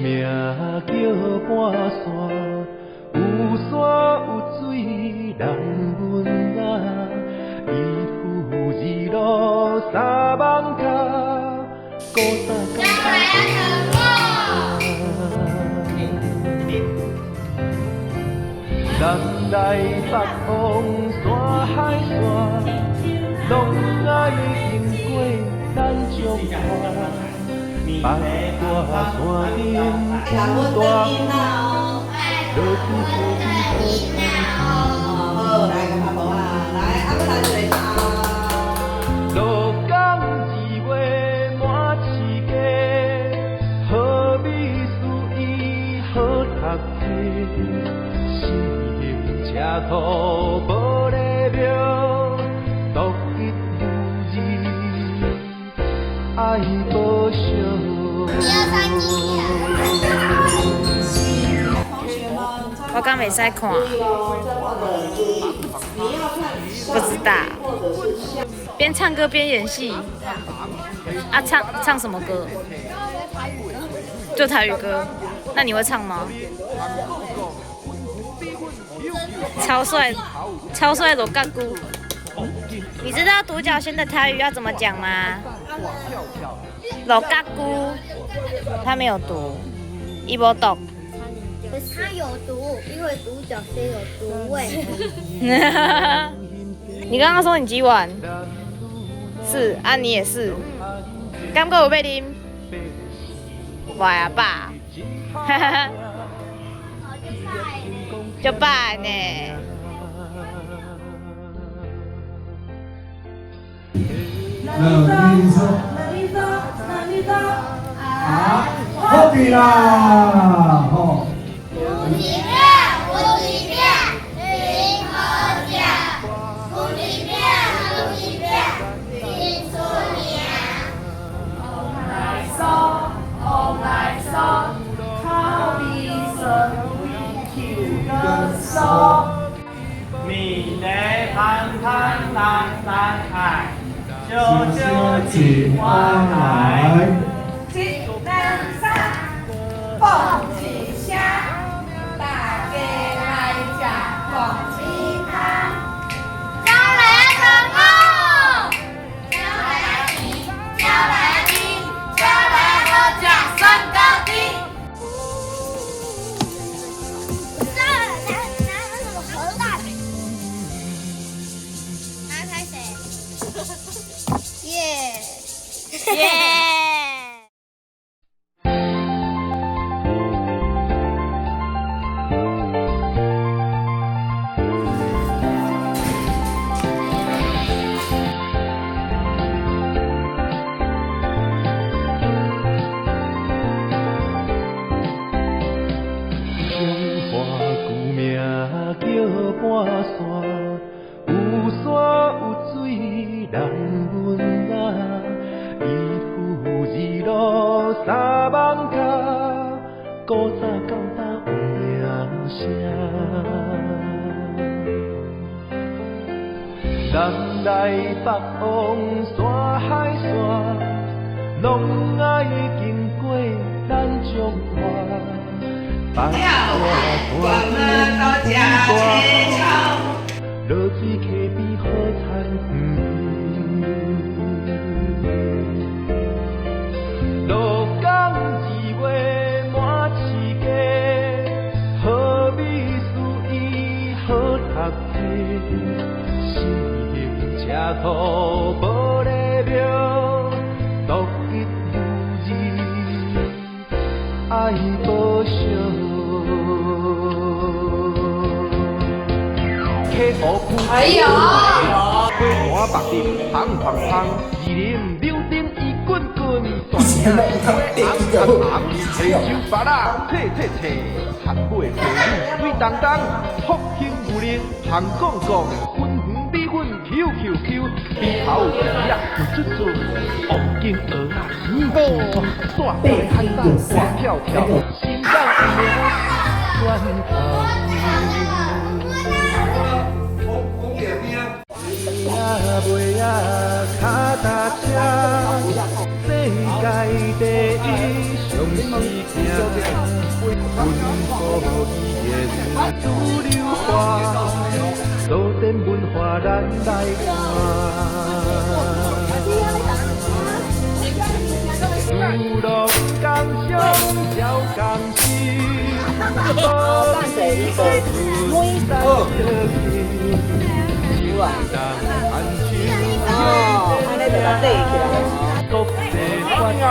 名叫半山，有山有水人温暖，依附二路三艋舺，古早南来北往山海线，拢爱经过咱中华。北大山顶有大湖，落水溪边好来，干嘛无啊？来，阿哥来坐下。落江二月满市街，好美事意好读册，生车土无礼庙，独一无二爱保守。我刚没在看，不知道。边唱歌边演戏，啊，唱什么歌？就台语歌。那你会唱吗？超帅，超帅的干姑。你知道独角仙的台语要怎么讲吗？老嘎姑，他没有读，伊无读。可是他有毒，因为独角仙有毒味。你刚刚说你几碗？是啊，你也是。敢够有要啉？哇呀爸，就拜呢。啊，好比啦，吼。无里面，无里面，零和奖，无里面，无里面，零出年。往来嗦，往来嗦，靠比神为求个嗦。米内盼盼难难爱，久久情花来。一两三，放一声，大家来吃广鸡汤。招来成功，招来吉，招来吉，招来好奖三高低。拿什么盒蛋？拿开谁？耶耶！半山有山有水人温暖，依附二路三艋舺，古早到大有名声。南来北往山海线，拢爱经过咱中华。北大山顶有大湖，落水溪边好田园。落江二月满市街，好美事意好读册，生车土无礼庙，独一无二爱保守。哎呀！花花白叶香香香，二林柳丁伊滚滚，大青花红红红，黑手巴拉切切切，黑尾花蕊水当当，福兴牛奶香讲讲，粉圆米粉 QQQ， 鼻头鼻啊有珠珠，黄金鹅啊圆鼓鼓，大背海胆滑跳跳，心脏有名转头。尾啊，脚踏车，世界第一上是主流化，多点文化咱来看。娱乐感伤，小感情，无你所住咱着去，情人含情，国际发展。